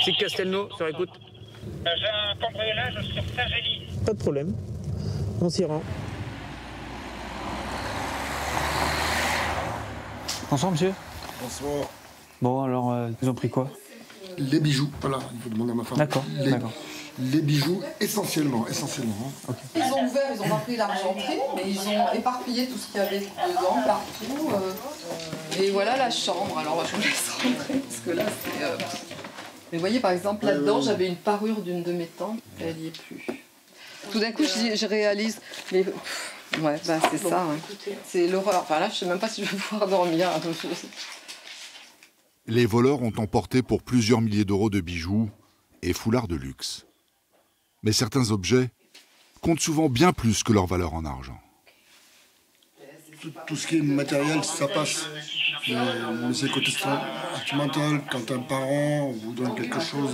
Psych Castelnau, sur écoute. J'ai un cambriolage sur Saint-Gély. Pas de problème. On s'y rend. Bonsoir, monsieur. Bonsoir. Bon, alors, ils ont pris quoi? Les bijoux, voilà, il faut demander à ma femme. D'accord, d'accord. Les bijoux, essentiellement. Okay. Ils ont ouvert, ils ont pas pris l'argenterie, mais ils ont éparpillé tout ce qu'il y avait dedans, partout. Et voilà la chambre. Alors, je vous laisse rentrer, parce que là, c'est... Mais vous voyez, par exemple, là-dedans, j'avais une parure d'une de mes tantes, elle n'y est plus. Tout d'un coup, je réalise... Mais, ouais, bah, c'est ça. Hein. C'est l'horreur. Enfin, là, je sais même pas si je vais pouvoir dormir. Les voleurs ont emporté pour plusieurs milliers d'euros de bijoux et foulards de luxe. Mais certains objets comptent souvent bien plus que leur valeur en argent. Tout ce qui est matériel, ça passe. Mais c'est le côté sentimental, quand un parent vous donne quelque chose,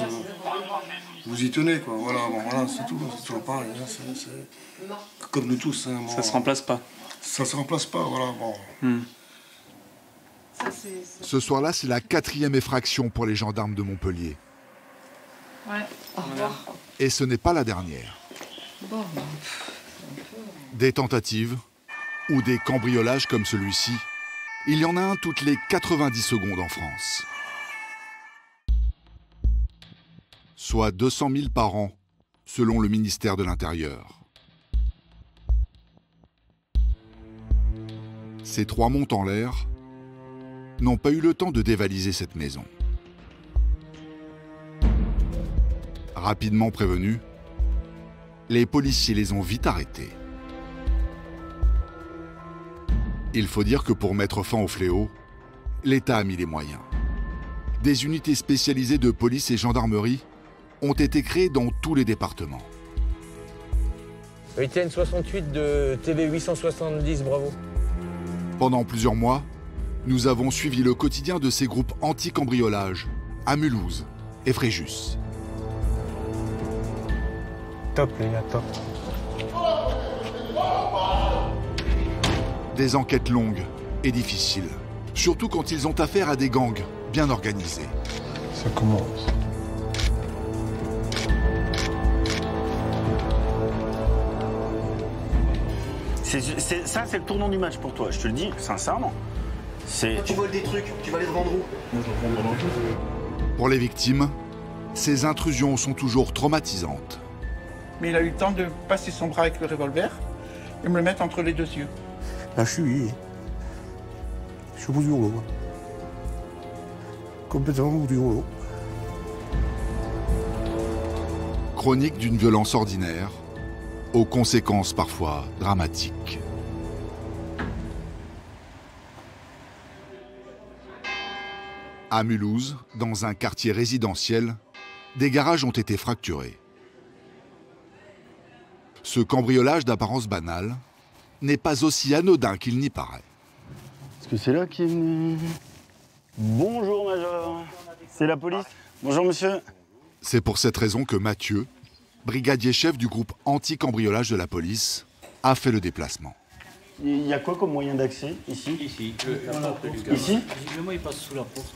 vous y tenez, quoi. Voilà, bon, voilà, c'est tout, c'est toujours pareil. Hein, c'est comme nous tous. Hein, bon, ça se remplace pas. Ça se remplace pas, voilà. Bon. Ce soir-là, c'est la 4e effraction pour les gendarmes de Montpellier. Ouais. Au revoir. Et ce n'est pas la dernière. Bon. Des tentatives ou des cambriolages comme celui-ci, il y en a un toutes les 90 secondes en France. Soit 200 000 par an, selon le ministère de l'Intérieur. Ces 3 montes en l'air n'ont pas eu le temps de dévaliser cette maison. Rapidement prévenus, les policiers les ont vite arrêtés. Il faut dire que pour mettre fin au fléau, l'État a mis les moyens. Des unités spécialisées de police et gendarmerie ont été créées dans tous les départements. Étienne 68 de TV 870, bravo. Pendant plusieurs mois, nous avons suivi le quotidien de ces groupes anti-cambriolage à Mulhouse et Fréjus. Top, les gars, top. Des enquêtes longues et difficiles, surtout quand ils ont affaire à des gangs bien organisés. Ça commence. Ça, c'est le tournant du match pour toi, je te le dis sincèrement. Tu voles des trucs, tu vas les revendre où? Pour les victimes, ces intrusions sont toujours traumatisantes. Mais il a eu le temps de passer son bras avec le revolver et me le mettre entre les 2 yeux. Là, je suis au bout du rouleau. Complètement au bout du rouleau. Chronique d'une violence ordinaire, aux conséquences parfois dramatiques. À Mulhouse, dans un quartier résidentiel, des garages ont été fracturés. Ce cambriolage d'apparence banale n'est pas aussi anodin qu'il n'y paraît. Est-ce que c'est là qui est venu? Bonjour, Major. C'est la police? Bonjour, monsieur. C'est pour cette raison que Mathieu, brigadier chef du groupe anti-cambriolage de la police, a fait le déplacement. Il y a quoi comme moyen d'accès ici? Ici. Ici? Visiblement, il passe sous la porte.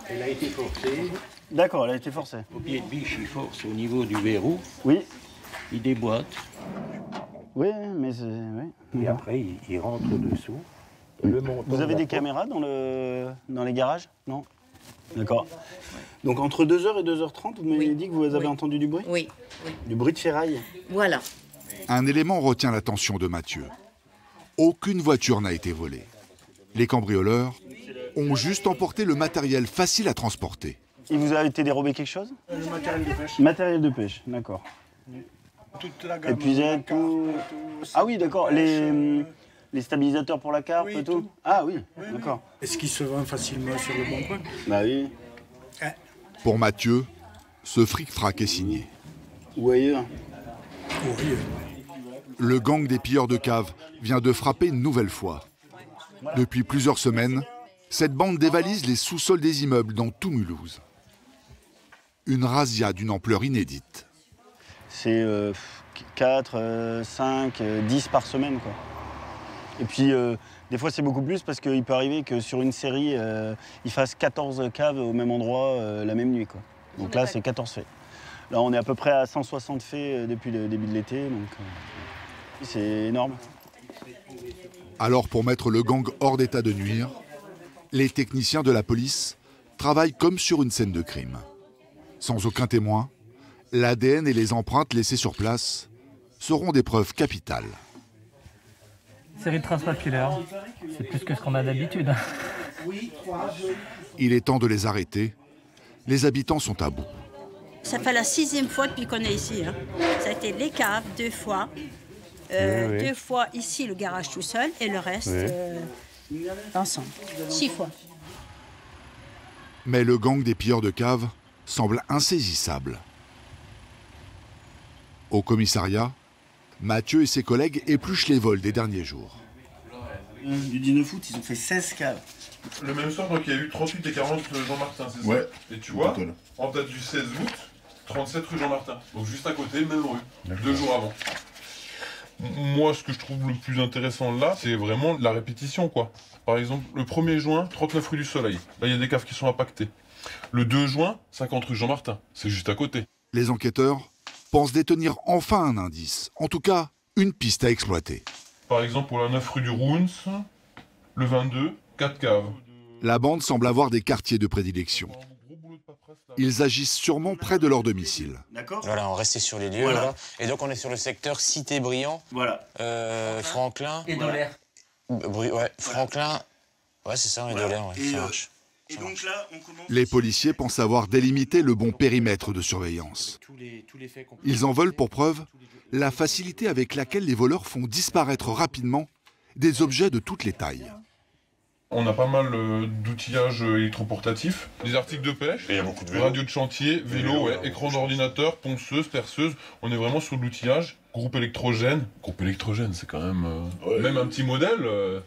Elle a été forcée. D'accord, elle a été forcée. Au pied de biche, il force au niveau du verrou. Oui. Il déboîte. Oui, mais c'est... Oui. Et après, il rentre dessous. Et le montant Vous avez des caméras dans les garages? Non? D'accord. Donc entre 2h et 2h30, vous m'avez dit que vous avez entendu du bruit? Oui. Du bruit de ferraille? Voilà. Un élément retient l'attention de Mathieu. Aucune voiture n'a été volée. Les cambrioleurs ont juste emporté le matériel facile à transporter. Il vous a été dérobé quelque chose? Le matériel de pêche. Matériel de pêche, d'accord. Toute la gamme. Épuisette, tout... Ah oui, d'accord. Les stabilisateurs pour la carpe Oui, et tout. tout. Ah oui, d'accord. Est-ce qu'il se vend facilement sur le bon coin? Bah oui. Pour Mathieu, ce fric-frac est signé. Ou ailleurs. Oui. Le gang des pilleurs de caves vient de frapper une nouvelle fois. Depuis plusieurs semaines, cette bande dévalise les sous-sols des immeubles dans tout Mulhouse. Une razzia d'une ampleur inédite. C'est 4, 5, 10 par semaine, quoi. Et puis, des fois, c'est beaucoup plus parce qu'il peut arriver que sur une série, ils fassent 14 caves au même endroit la même nuit, quoi. Donc là, c'est 14 faits. Là, on est à peu près à 160 faits depuis le début de l'été, donc c'est énorme. Alors, pour mettre le gang hors d'état de nuire, les techniciens de la police travaillent comme sur une scène de crime. Sans aucun témoin, l'ADN et les empreintes laissées sur place seront des preuves capitales. Série de traces papillaires, c'est plus que ce qu'on a d'habitude. Il est temps de les arrêter. Les habitants sont à bout. Ça fait la 6e fois depuis qu'on est ici. Hein. Ça a été les caves 2 fois. 2 fois ici, le garage tout seul, et le reste ensemble. 6 fois. Mais le gang des pilleurs de caves semble insaisissable. Au commissariat, Mathieu et ses collègues épluchent les vols des derniers jours. Du 19 août, ils ont fait 16 caves. Le même soir, donc il y a eu 38 et 40 Jean-Martin, c'est ça? Ouais. Et tu vois, en date du 16 août, 37 rue Jean-Martin. Donc juste à côté, même rue, 2 jours avant. Moi, ce que je trouve le plus intéressant là, c'est vraiment la répétition, quoi. Par exemple, le 1er juin, 39 rue du Soleil. Là, il y a des caves qui sont impactées. Le 2 juin, 50 rue Jean-Martin. C'est juste à côté. Les enquêteurs pensent détenir enfin un indice, en tout cas une piste à exploiter. Par exemple, pour la 9 rue du Rouns, le 22, 4 caves. La bande semble avoir des quartiers de prédilection. Ils agissent sûrement près de leur domicile. D'accord. Voilà, on restait sur les lieux. Voilà. Là. Et donc on est sur le secteur Cité-Briand. Voilà. Franklin. Et Dolaire. Ouais, Franklin. Ouais, c'est ça, et Dolaire, ouais, ça marche. Et donc là, on commence... Les policiers pensent avoir délimité le bon périmètre de surveillance. Ils en veulent pour preuve la facilité avec laquelle les voleurs font disparaître rapidement des objets de toutes les tailles. On a pas mal d'outillage électroportatif, des articles de pêche, il y a beaucoup de vélos. Radio de chantier, vélo, écran d'ordinateur, ponceuse, perceuse. On est vraiment sur l'outillage. Groupe électrogène. Groupe électrogène, c'est quand même même un petit modèle.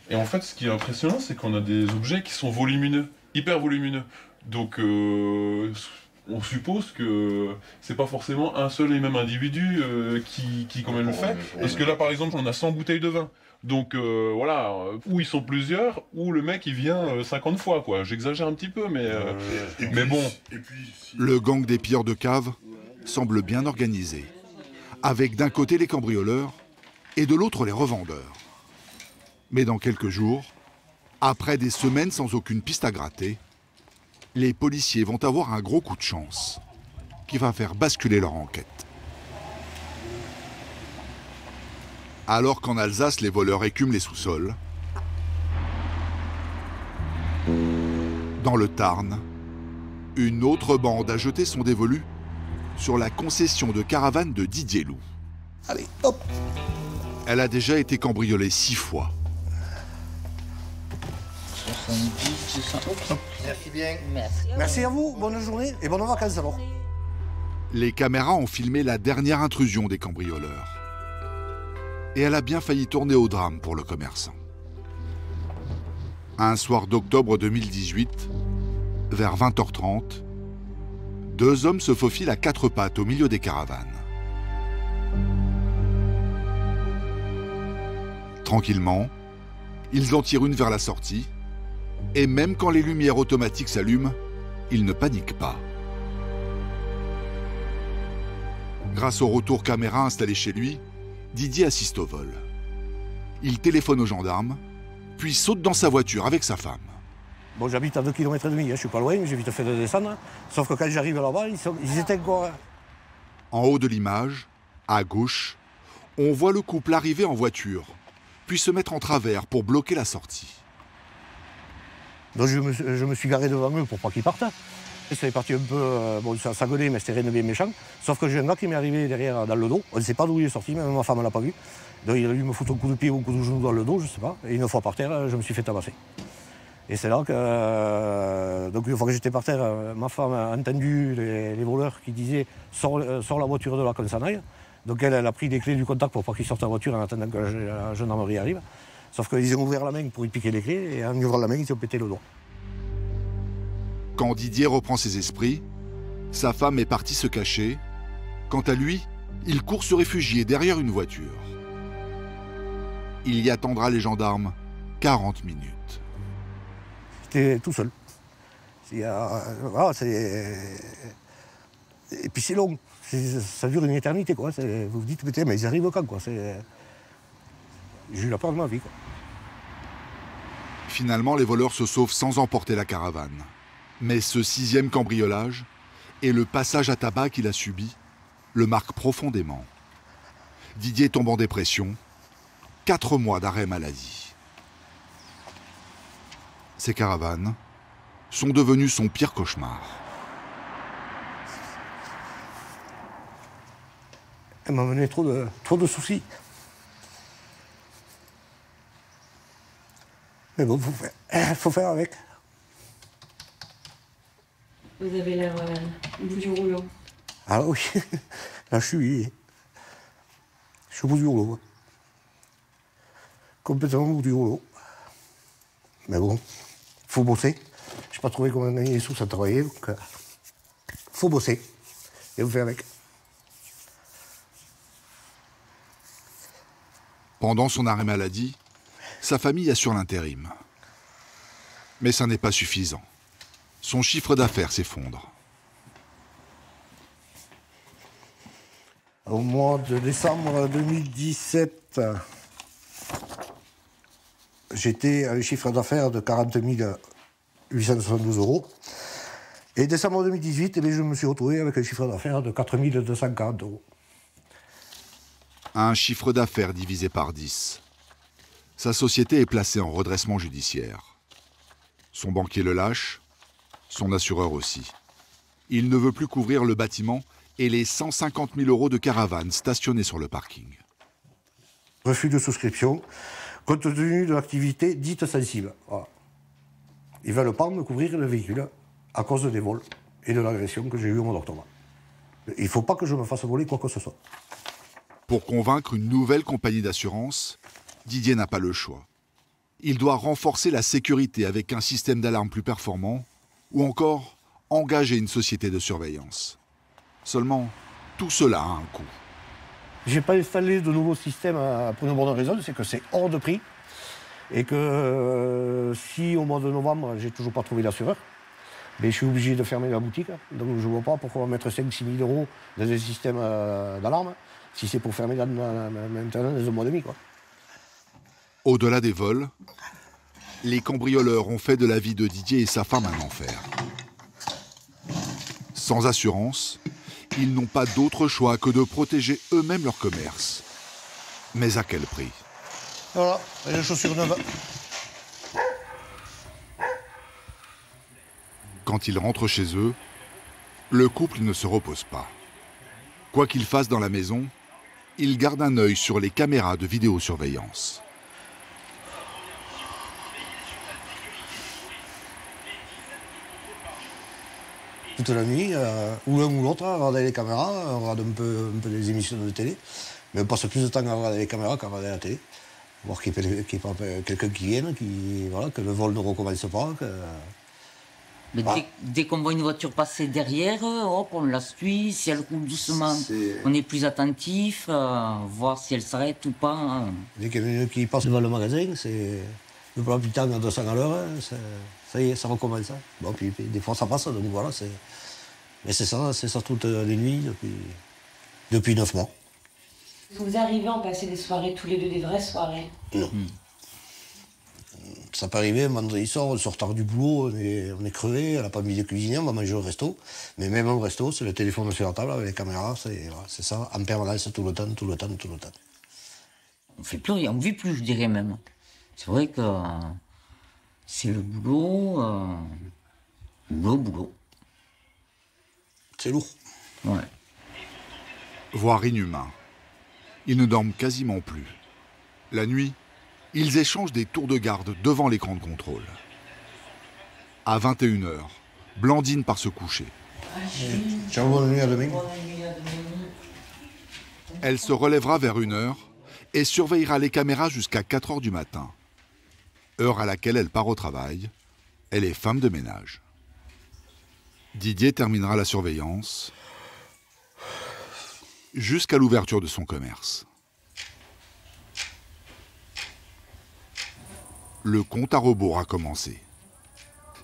Et en fait, ce qui est impressionnant, c'est qu'on a des objets qui sont volumineux, hyper volumineux. Donc, on suppose que c'est pas forcément un seul et même individu qui quand même le fait. Parce que là, par exemple, on a 100 bouteilles de vin. Donc voilà, ou ils sont plusieurs, ou le mec il vient 50 fois, quoi. J'exagère un petit peu, mais bon. Le gang des pilleurs de caves semble bien organisé, avec d'un côté les cambrioleurs et de l'autre les revendeurs. Mais dans quelques jours, après des semaines sans aucune piste à gratter, les policiers vont avoir un gros coup de chance qui va faire basculer leur enquête. Alors qu'en Alsace, les voleurs écument les sous-sols, dans le Tarn, une autre bande a jeté son dévolu sur la concession de caravane de Didier Loup. Allez, hop! Elle a déjà été cambriolée 6 fois. 70, 100. Merci bien. Merci à vous, bonne journée et bonnes vacances alors. Les caméras ont filmé la dernière intrusion des cambrioleurs. Et elle a bien failli tourner au drame pour le commerçant. Un soir d'octobre 2018, vers 20h30, 2 hommes se faufilent à 4 pattes au milieu des caravanes. Tranquillement, ils en tirent une vers la sortie, et même quand les lumières automatiques s'allument, ils ne paniquent pas. Grâce au retour caméra installé chez lui, Didier assiste au vol. Il téléphone aux gendarmes, puis saute dans sa voiture avec sa femme. Bon, j'habite à 2,5 km, je suis pas loin, j'ai vite fait de descendre. Sauf que quand j'arrive là-bas, ils étaient encore... En haut de l'image, à gauche, on voit le couple arriver en voiture, puis se mettre en travers pour bloquer la sortie. Donc je me suis garé devant eux pour pas qu'ils partent. C'est parti un peu, bon ça gueulait mais c'était rien de bien méchant. Sauf que j'ai un gars qui m'est arrivé derrière dans le dos, on ne sait pas d'où il est sorti, même ma femme ne l'a pas vu. Donc il a dû me foutre un coup de pied ou un coup de genou dans le dos, je ne sais pas. Et une fois par terre, je me suis fait tabasser. Et c'est là que, donc une fois que j'étais par terre, ma femme a entendu les voleurs qui disaient « Sors la voiture de là qu'on s'en aille ». Donc elle a pris les clés du contact pour pas qu'ils sortent la voiture en attendant que la gendarmerie arrive. Sauf qu'ils ont ouvert la main pour y piquer les clés et en ouvrant la main, ils ont pété le doigt. Quand Didier reprend ses esprits, sa femme est partie se cacher. Quant à lui, il court se réfugier derrière une voiture. Il y attendra les gendarmes 40 minutes. J'étais tout seul. Et puis c'est long, ça dure une éternité, quoi. Vous vous dites, putain, mais ils arrivent quand, quoi. J'ai eu la peur de ma vie, quoi. Finalement, les voleurs se sauvent sans emporter la caravane. Mais ce 6e cambriolage et le passage à tabac qu'il a subi le marquent profondément. Didier tombe en dépression, 4 mois d'arrêt maladie. Ces caravanes sont devenues son pire cauchemar. Elle m'a mené trop de soucis. Mais bon, faut faire avec. Vous avez l'air au bout du rouleau. Ah oui, là je suis au bout du rouleau. Complètement au bout du rouleau. Mais bon, faut bosser. Je n'ai pas trouvé comment gagner des sous sans travailler, donc faut bosser. Et vous faire avec. Pendant son arrêt maladie, sa famille assure l'intérim. Mais ça n'est pas suffisant. Son chiffre d'affaires s'effondre. Au mois de décembre 2017, j'étais à un chiffre d'affaires de 40 872 €. Et décembre 2018, je me suis retrouvé avec un chiffre d'affaires de 4 240 €. Un chiffre d'affaires divisé par 10. Sa société est placée en redressement judiciaire. Son banquier le lâche, son assureur aussi. Il ne veut plus couvrir le bâtiment et les 150 000 € de caravane stationnée sur le parking. Refus de souscription, compte tenu de l'activité dite sensible. Voilà. Ils ne veulent pas me couvrir le véhicule à cause des vols et de l'agression que j'ai eue au mois d'octobre. Il ne faut pas que je me fasse voler quoi que ce soit. Pour convaincre une nouvelle compagnie d'assurance, Didier n'a pas le choix. Il doit renforcer la sécurité avec un système d'alarme plus performant ou encore engager une société de surveillance. Seulement, tout cela a un coût. Je n'ai pas installé de nouveau système pour une bonne raison, c'est que c'est hors de prix. Et que si au mois de novembre, j'ai toujours pas trouvé d'assureur, je suis obligé de fermer la boutique. Donc je ne vois pas pourquoi on va mettre 5-6 000 € dans un système d'alarme si c'est pour fermer maintenant dans un mois et demi, quoi. Au-delà des vols, les cambrioleurs ont fait de la vie de Didier et sa femme un enfer. Sans assurance, ils n'ont pas d'autre choix que de protéger eux-mêmes leur commerce. Mais à quel prix? Voilà, les chaussures neuves. Quand ils rentrent chez eux, le couple ne se repose pas. Quoi qu'ils fassent dans la maison, ils gardent un œil sur les caméras de vidéosurveillance. Toute la nuit, ou l'un ou l'autre, on regarde les caméras, on regarde un peu des émissions de télé, mais on passe plus de temps à regarder les caméras qu'à regarder la télé. Voir qu'il n'y ait pas quelqu'un qui vienne, voilà, que le vol ne recommence pas. Mais dès qu'on voit une voiture passer derrière, hop, on la suit. Si elle roule doucement, on est plus attentif, voir si elle s'arrête ou pas. Hein. Dès qu'il y en a une qui passe devant le magasin, c'est le plan plus tard à 200 à l'heure, ça y est, ça recommence. Hein. Bon, puis des fois ça passe, donc voilà. Mais c'est ça toutes les nuits depuis 9 mois. Vous arrivez à en passer des soirées tous les deux, des vraies soirées? Non. Ça peut arriver, un vendredi soir, on sort tard du boulot, on est crevé, on n'a pas mis de cuisinier, on va manger au resto. Mais même au resto, c'est le téléphone sur la table avec les caméras, c'est ça, en permanence, tout le temps. On fait plus rien, on vit plus, je dirais même. C'est vrai que c'est le boulot, boulot. C'est lourd. Ouais. Voire inhumain. Ils ne dorment quasiment plus. La nuit, ils échangent des tours de garde devant l'écran de contrôle. À 21 h, Blandine part se coucher. Ciao, bonne nuit, à demain. Elle se relèvera vers 1 h et surveillera les caméras jusqu'à 4 h du matin. Heure à laquelle elle part au travail. Elle est femme de ménage. Didier terminera la surveillance jusqu'à l'ouverture de son commerce. Le compte à rebours a commencé.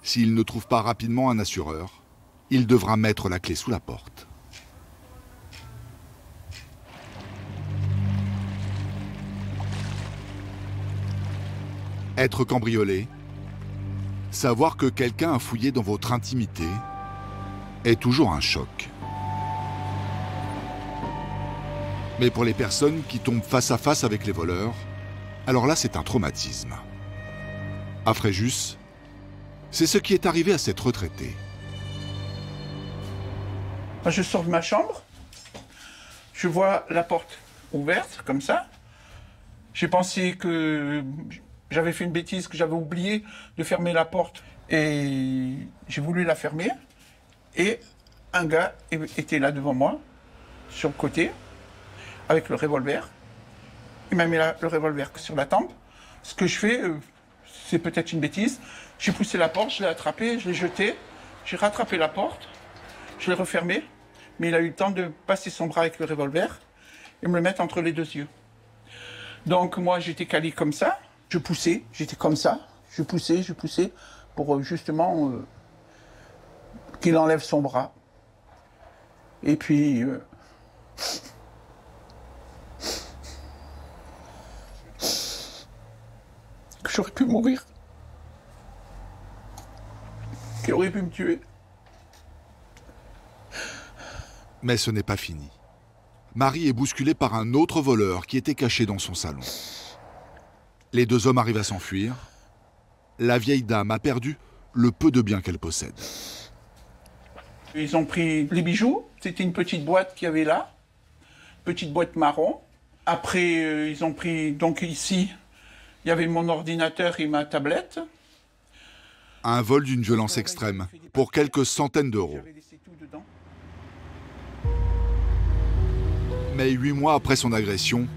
S'il ne trouve pas rapidement un assureur, il devra mettre la clé sous la porte. Être cambriolé, savoir que quelqu'un a fouillé dans votre intimité est toujours un choc. Mais pour les personnes qui tombent face à face avec les voleurs, alors là c'est un traumatisme. À Fréjus, c'est ce qui est arrivé à cette retraitée. Je sors de ma chambre, je vois la porte ouverte, comme ça. J'ai pensé que j'avais fait une bêtise, que j'avais oublié de fermer la porte. Et j'ai voulu la fermer. Et un gars était là devant moi, sur le côté, avec le revolver. Il m'a mis le revolver sur la tempe. Ce que je fais, c'est peut-être une bêtise. J'ai poussé la porte, je l'ai attrapé, je l'ai jeté. J'ai rattrapé la porte, je l'ai refermée. Mais il a eu le temps de passer son bras avec le revolver et me le mettre entre les deux yeux. Donc moi, j'étais calé comme ça. Je poussais, j'étais comme ça. Je poussais pour justement qu'il enlève son bras. Et puis... que j'aurais pu mourir. Qu'il aurait pu me tuer. Mais ce n'est pas fini. Marie est bousculée par un autre voleur qui était caché dans son salon. Les deux hommes arrivent à s'enfuir. La vieille dame a perdu le peu de biens qu'elle possède. Ils ont pris les bijoux. C'était une petite boîte qu'il y avait là. Petite boîte marron. Après, ils ont pris... Donc ici, il y avait mon ordinateur et ma tablette. Un vol d'une violence extrême pour quelques centaines d'euros. Mais 8 mois après son agression,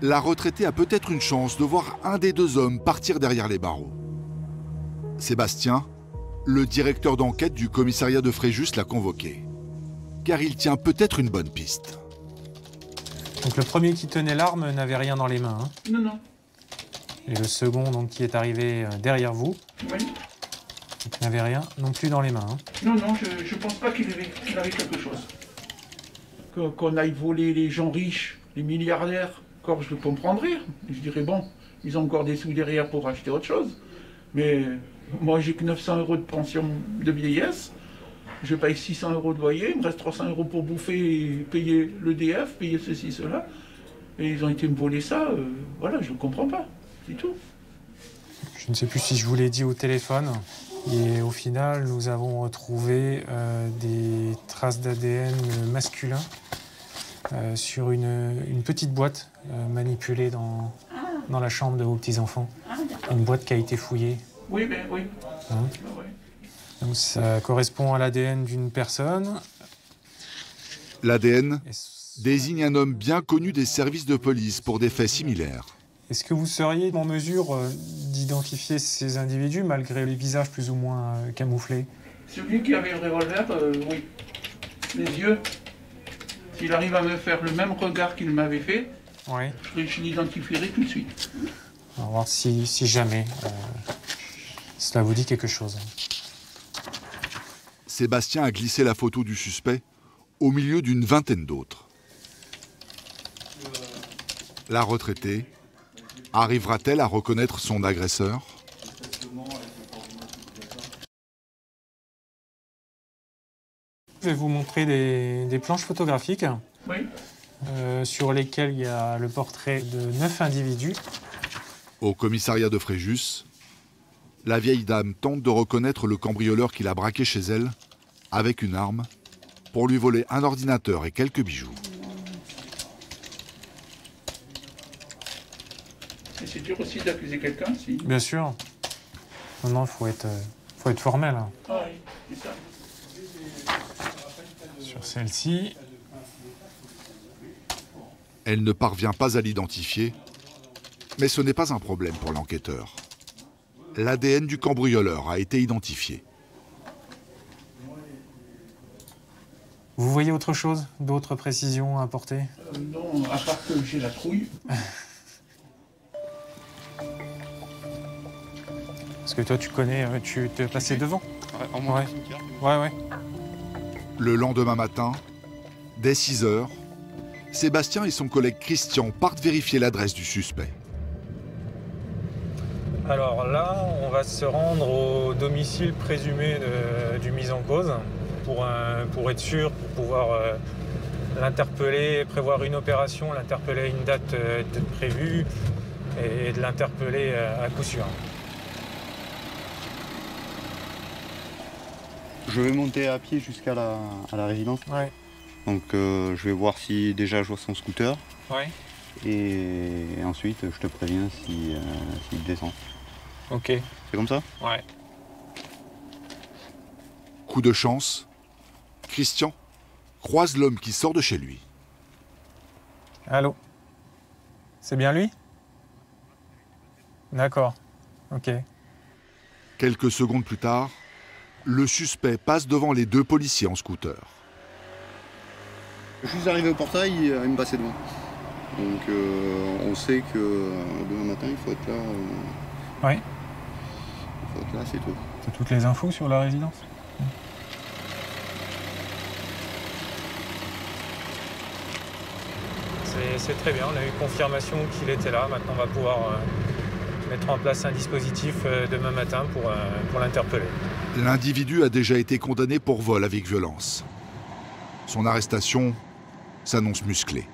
la retraitée a peut-être une chance de voir un des deux hommes partir derrière les barreaux. Sébastien, le directeur d'enquête du commissariat de Fréjus, l'a convoqué, car il tient peut-être une bonne piste. Donc le premier qui tenait l'arme n'avait rien dans les mains. Hein. Non, non. Et le second donc, qui est arrivé derrière vous, oui. N'avait rien non plus dans les mains. Hein. Non, non, je ne pense pas qu'il avait quelque chose. Qu'on aille voler les gens riches, les milliardaires, encore je le comprendrais. Je dirais, bon, ils ont encore des sous derrière pour acheter autre chose. Mais moi, j'ai que 900 € de pension de vieillesse. Je paye 600 € de loyer, il me reste 300 € pour bouffer et payer l'EDF, payer ceci, cela. Et ils ont été me voler ça, voilà, je ne comprends pas, c'est tout. Je ne sais plus si je vous l'ai dit au téléphone. Et au final, nous avons retrouvé des traces d'ADN masculin sur une petite boîte manipulée dans la chambre de vos petits-enfants. Une boîte qui a été fouillée. Oui, ben oui. Hein? Oui. Donc ça correspond à l'ADN d'une personne. L'ADN désigne un homme bien connu des services de police pour des faits similaires. Est-ce que vous seriez en mesure d'identifier ces individus malgré les visages plus ou moins camouflés? Celui qui avait le revolver, oui. Les yeux, s'il arrive à me faire le même regard qu'il m'avait fait, oui. Je l'identifierai tout de suite. On va voir si jamais cela vous dit quelque chose. Sébastien a glissé la photo du suspect au milieu d'une vingtaine d'autres. La retraitée arrivera-t-elle à reconnaître son agresseur? Je vais vous montrer des planches photographiques oui. Sur lesquelles il y a le portrait de 9 individus. Au commissariat de Fréjus, la vieille dame tente de reconnaître le cambrioleur qui l'a braqué chez elle avec une arme pour lui voler un ordinateur et quelques bijoux. C'est dur aussi d'accuser quelqu'un, si... Bien sûr. Non, il faut être formel. Hein. Ah oui, c'est ça. Sur celle-ci. Elle ne parvient pas à l'identifier, mais ce n'est pas un problème pour l'enquêteur. L'ADN du cambrioleur a été identifié. Vous voyez autre chose, d'autres précisions à apporter? Non, à part que j'ai la trouille. Parce que toi, tu connais, tu t'es passé devant. Ouais. Ouais. Le lendemain matin, dès 6 h, Sébastien et son collègue Christian partent vérifier l'adresse du suspect. Alors là, on va se rendre au domicile présumé du mis en cause pour être sûr, pour pouvoir l'interpeller, prévoir une opération, l'interpeller à une date prévue et de l'interpeller à coup sûr. Je vais monter à pied jusqu'à la résidence. Ouais. Donc je vais voir si déjà je vois son scooter. Ouais. Et ensuite je te préviens s'il descend. Ok. C'est comme ça? Ouais. Coup de chance, Christian croise l'homme qui sort de chez lui. Allô? C'est bien lui? D'accord. Ok. Quelques secondes plus tard, le suspect passe devant les deux policiers en scooter. Je suis arrivé au portail, il me passait devant. Donc on sait que demain matin il faut être là. Oui. Il faut être là, c'est tout. T'as toutes les infos sur la résidence? C'est très bien, on a eu confirmation qu'il était là. Maintenant on va pouvoir mettre en place un dispositif demain matin pour l'interpeller. L'individu a déjà été condamné pour vol avec violence. Son arrestation s'annonce musclée.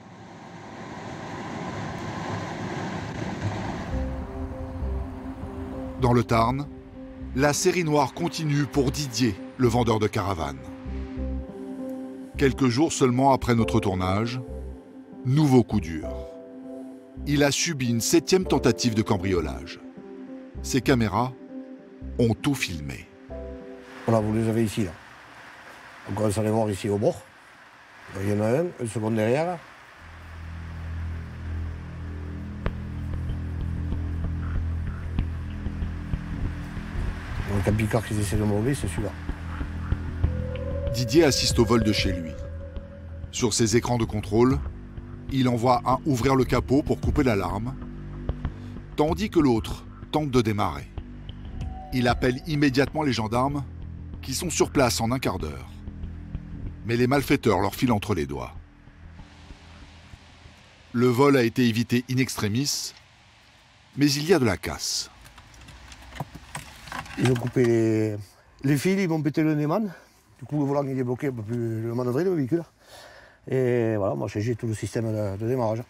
Dans le Tarn, la série noire continue pour Didier, le vendeur de caravanes. Quelques jours seulement après notre tournage, nouveau coup dur. Il a subi une 7e tentative de cambriolage. Ses caméras ont tout filmé. Voilà, vous les avez ici, là. On commence à les voir ici au bord. Il y en a un, une seconde derrière. Le camping-car qu'ils essaient de m'enlever, c'est celui-là. Didier assiste au vol de chez lui. Sur ses écrans de contrôle, il envoie un ouvrir le capot pour couper l'alarme, tandis que l'autre tente de démarrer. Il appelle immédiatement les gendarmes qui sont sur place en un quart d'heure. Mais les malfaiteurs leur filent entre les doigts. Le vol a été évité in extremis, mais il y a de la casse. Ils ont coupé les fils, ils m'ont pété le Neyman. Du coup, le volant il est bloqué, on ne peut plus le manœuvrer, le véhicule. Et voilà, moi j'ai tout le système de démarrage.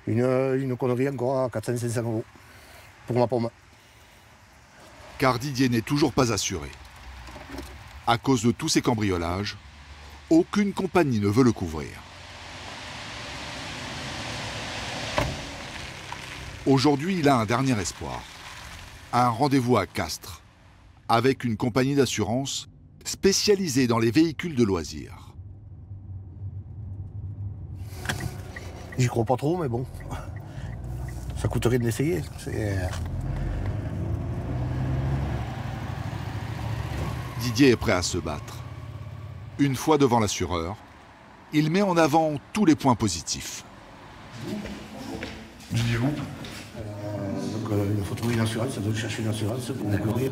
Une connerie encore à 400-500 € pour ma pomme. Car Didier n'est toujours pas assuré. À cause de tous ces cambriolages, aucune compagnie ne veut le couvrir. Aujourd'hui, il a un dernier espoir. Un rendez-vous à Castres, avec une compagnie d'assurance spécialisée dans les véhicules de loisirs. J'y crois pas trop, mais bon, ça coûterait de l'essayer. Didier est prêt à se battre. Une fois devant l'assureur, il met en avant tous les points positifs. Didier-vous Il faut trouver une assurance, ça doit chercher une assurance pour courir.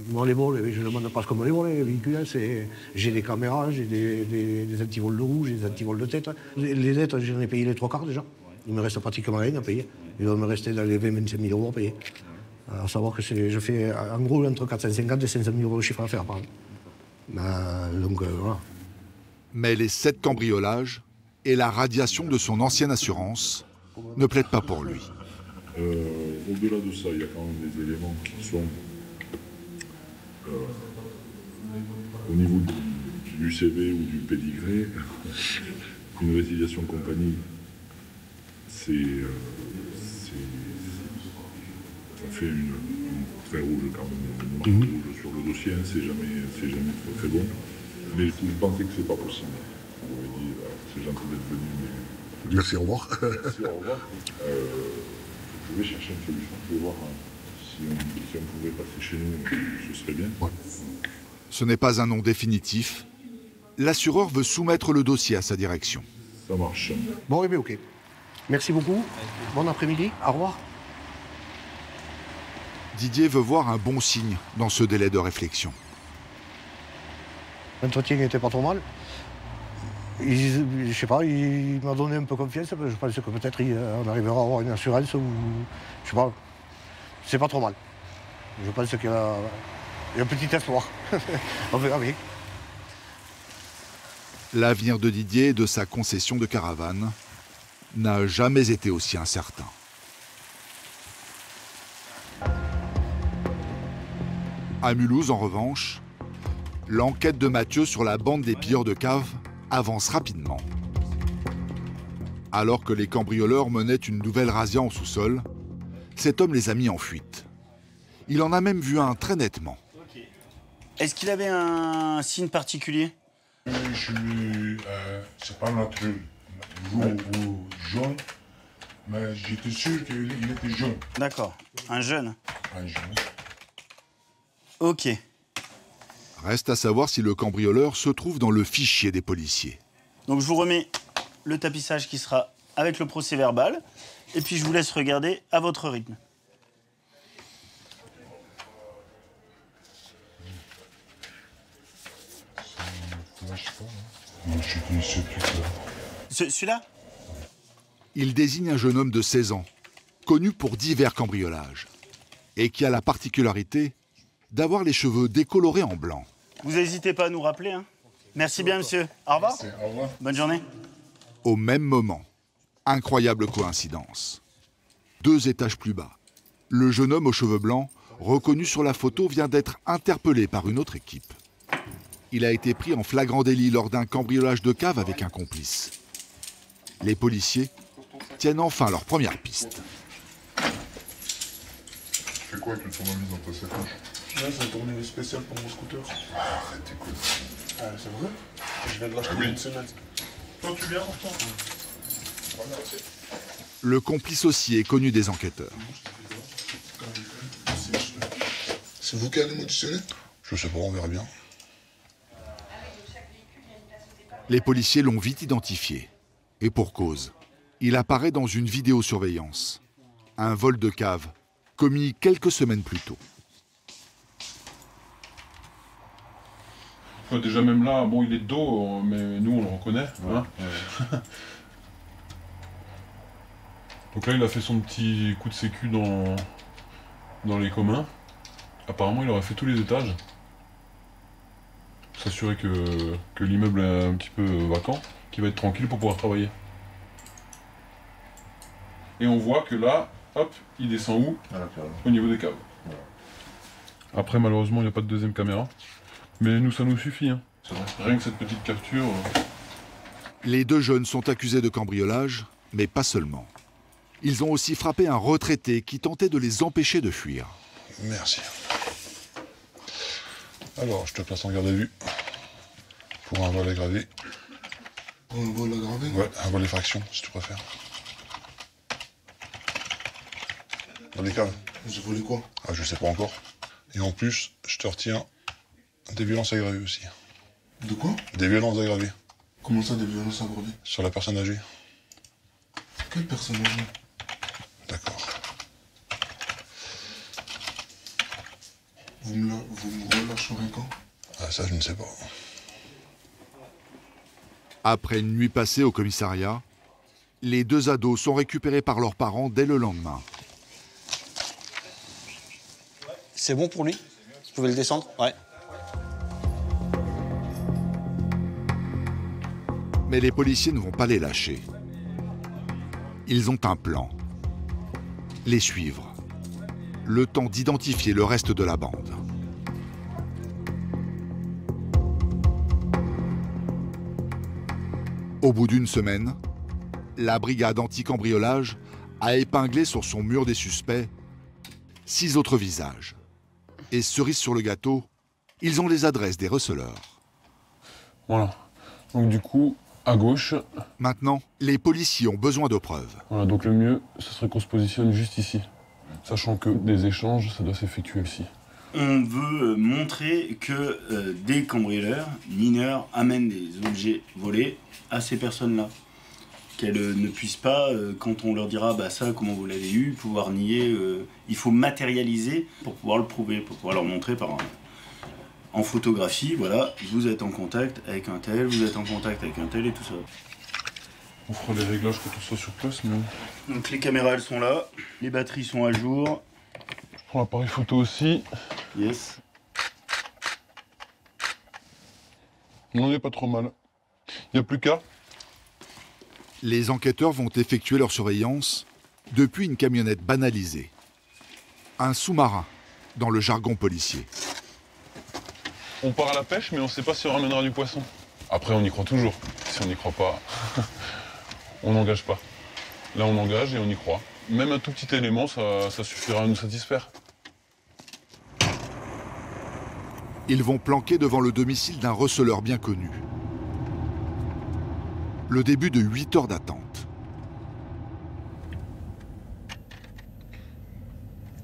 Moi, les vols, je ne demande pas comme les vols, les véhicules. J'ai des caméras, j'ai des antivols de roue, j'ai des antivols de tête. Les dettes, j'en ai payé les 3/4 déjà. Il me reste pratiquement rien à payer. Il va me rester dans les 20-25 000 € à payer. À savoir que je fais en gros entre 450 et 500 000 € de chiffre d'affaires par an. Donc voilà. Mais les 7 cambriolages et la radiation de son ancienne assurance ne plaident pas pour lui. Au-delà de ça, il y a quand même des éléments qui sont au niveau du CV ou du pédigré. Une résiliation compagnie, ça fait une très rouge quand même, une marque rouge sur le dossier, hein, c'est jamais très, très bon. Mais vous pensez que c'est pas possible. Vous m'avez dit, c'est gentil d'être venu, mais... Merci, au revoir. Merci, au revoir. Je vais chercher une solution, je vais voir si on pouvait passer chez nous, ce serait bien. Ouais. Ce n'est pas un nom définitif. L'assureur veut soumettre le dossier à sa direction. Ça marche. Bon, eh bien, ok. Merci beaucoup. Bon après-midi. Au revoir. Didier veut voir un bon signe dans ce délai de réflexion. L'entretien n'était pas trop mal. Je sais pas, il m'a donné un peu confiance. Je pense que peut-être on arrivera à avoir une assurance ou je sais pas. c'est pas trop mal. Je pense qu'il y a un petit espoir. On verra bien. L'avenir de Didier et de sa concession de caravane n'a jamais été aussi incertain. À Mulhouse, en revanche, l'enquête de Mathieu sur la bande des pilleurs de caves avance rapidement. Alors que les cambrioleurs menaient une nouvelle razzia en sous-sol, cet homme les a mis en fuite. Il en a même vu un très nettement. Est-ce qu'il avait un signe particulier? C'est pas notre roux ou jaune, mais j'étais sûr qu'il était jaune. D'accord, un jeune. Un jaune. Ok. Reste à savoir si le cambrioleur se trouve dans le fichier des policiers. Donc je vous remets le tapissage qui sera avec le procès-verbal, et puis je vous laisse regarder à votre rythme. Celui-là? Il désigne un jeune homme de 16 ans, connu pour divers cambriolages, et qui a la particularité d'avoir les cheveux décolorés en blanc. Vous n'hésitez pas à nous rappeler, hein. Merci bien, monsieur. Au revoir. Merci, au revoir. Bonne journée. Au même moment, incroyable coïncidence. 2 étages plus bas, le jeune homme aux cheveux blancs, reconnu sur la photo, vient d'être interpellé par une autre équipe. Il a été pris en flagrant délit lors d'un cambriolage de cave avec un complice. Les policiers tiennent enfin leur première piste. Tu fais quoi avec le tournevis dans ta sacoche? Là, c'est un tournevis spécial pour mon scooter. Arrête, écoute. Ah, c'est vrai? Je viens de l'acheter il y a une semaine. Toi, tu viens? Le complice aussi est connu des enquêteurs. C'est vous qui allez m'auditionner? Je sais pas, on verra bien. Les policiers l'ont vite identifié. Et pour cause. Il apparaît dans une vidéosurveillance. Un vol de cave, commis quelques semaines plus tôt. Déjà même là, bon il est de dos, mais nous on le reconnaît. Ouais. Hein. Donc là il a fait son petit coup de sécu dans les communs. Apparemment il aurait fait tous les étages. S'assurer que l'immeuble est un petit peu vacant, qu'il va être tranquille pour pouvoir travailler. Et on voit que là, hop, il descend où? Au niveau des caves. Après malheureusement il n'y a pas de deuxième caméra. Mais nous, ça nous suffit. Hein. Rien que cette petite capture. Les 2 jeunes sont accusés de cambriolage, mais pas seulement. Ils ont aussi frappé un retraité qui tentait de les empêcher de fuir. Merci. Alors, je te place en garde à vue. Pour un vol aggravé. Pour un vol aggravé? Ouais, un vol effraction, si tu préfères. Dans les caves. J'ai volé quoi? Ah, je sais pas encore. Et en plus, je te retiens des violences aggravées aussi. De quoi? Des violences aggravées. Comment ça, des violences aggravées? Sur la personne âgée. Quelle personne âgée? D'accord. Vous me relâcherez quand? Ah, ça, je ne sais pas. Après une nuit passée au commissariat, les 2 ados sont récupérés par leurs parents dès le lendemain. C'est bon pour lui? Vous pouvez le descendre? Ouais. Mais les policiers ne vont pas les lâcher. Ils ont un plan. Les suivre. Le temps d'identifier le reste de la bande. Au bout d'une semaine, la brigade anti-cambriolage a épinglé sur son mur des suspects 6 autres visages. Et cerise sur le gâteau, ils ont les adresses des receleurs. Voilà. Donc du coup, à gauche. Maintenant, les policiers ont besoin de preuves. Voilà, donc le mieux, ce serait qu'on se positionne juste ici. Sachant que des échanges, ça doit s'effectuer ici. On veut montrer que des cambrioleurs mineurs amènent des objets volés à ces personnes-là. Qu'elles ne puissent pas, quand on leur dira bah ça, comment vous l'avez eu, pouvoir nier. Il faut matérialiser pour pouvoir le prouver, pour pouvoir leur montrer en photographie, voilà, vous êtes en contact avec un tel, vous êtes en contact avec un tel et tout ça. On fera les réglages quand tout soit sur place, mais... Donc les caméras, elles sont là, les batteries sont à jour. prends l'appareil photo aussi. Yes. On n'est pas trop mal. Il n'y a plus qu'à. Les enquêteurs vont effectuer leur surveillance depuis une camionnette banalisée. Un sous-marin, dans le jargon policier. On part à la pêche, mais on ne sait pas si on ramènera du poisson. Après, on y croit toujours. Si on n'y croit pas, on n'engage pas. Là, on engage et on y croit. Même un tout petit élément, ça suffira à nous satisfaire. Ils vont planquer devant le domicile d'un receleur bien connu. Le début de 8 heures d'attente.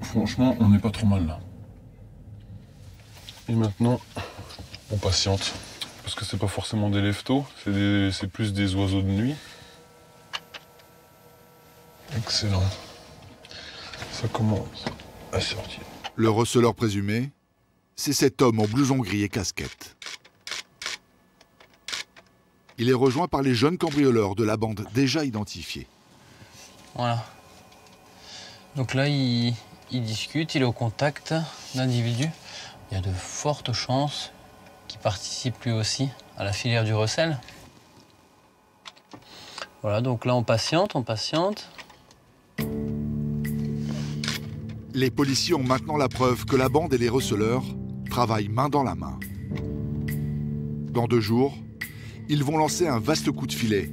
Franchement, on n'est pas trop mal là. Et maintenant, on patiente. Parce que c'est pas forcément des lève-tôt, c'est plus des oiseaux de nuit. Excellent. Ça commence à sortir. Le receleur présumé, c'est cet homme en blouson gris et casquette. Il est rejoint par les jeunes cambrioleurs de la bande déjà identifiée. Voilà. Donc là, il discute, il est au contact d'individus. Il y a de fortes chances qu'il participe lui aussi à la filière du recel. Voilà, donc là, on patiente, on patiente. Les policiers ont maintenant la preuve que la bande et les receleurs travaillent main dans la main. Dans 2 jours, ils vont lancer un vaste coup de filet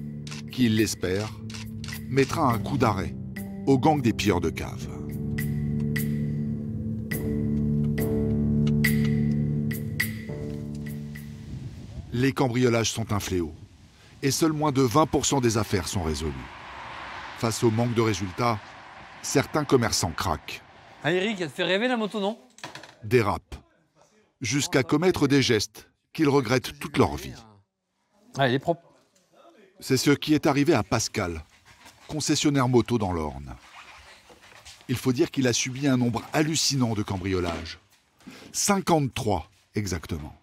qui, ils l'espèrent, mettra un coup d'arrêt au gang des pilleurs de cave. Les cambriolages sont un fléau et seuls moins de 20% des affaires sont résolues. Face au manque de résultats, certains commerçants craquent. Ah Eric, elle te fait rêver la moto, non? Dérapent, jusqu'à commettre des gestes qu'ils regrettent toute leur vie. Ah, elle est propre. C'est ce qui est arrivé à Pascal, concessionnaire moto dans l'Orne. Il faut dire qu'il a subi un nombre hallucinant de cambriolages. 53 exactement.